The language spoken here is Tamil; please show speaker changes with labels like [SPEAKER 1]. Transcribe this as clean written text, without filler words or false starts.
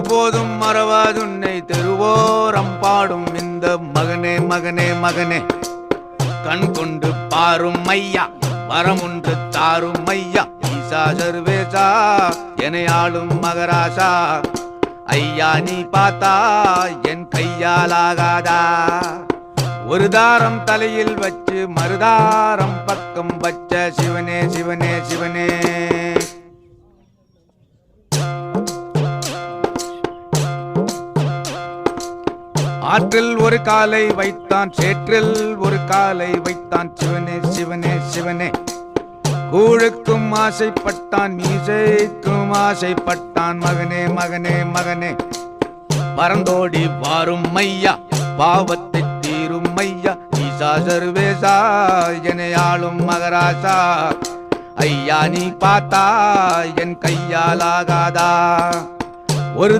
[SPEAKER 1] ஒருபோதும் மறவாதுன்னை திருவோரம் பாடும் இந்த மகனே மகனே மகனே கண் கொண்டு பாரும் ஐயா வரமுன்று தாரும் ஐயா ஈசா சர்வேசா என ஆளும் மகராசா ஐயா நீ பார்த்தா என் கையாலாகாதா ஒரு தாரம் தலையில் வச்சு மறுதாரம் பக்கம் வச்ச சிவனே சிவனே சிவனே ஆற்றில் ஒரு காலை வைத்தான் சேற்றில் ஒரு காலை வைத்தான் சிவனே சிவனே சிவனே கூழுக்கும் ஆசைப்பட்டான் மீசைக்கும் ஆசைப்பட்டான் மகனே மகனே மகனே பறந்தோடி வாரும் ஐயா பாவத்தை தீரும் ஐயா ஈசா சர்வேசா என ஆளும் மகராசா ஐயா நீ பார்த்தா என் கையாலாகாதா ஒரு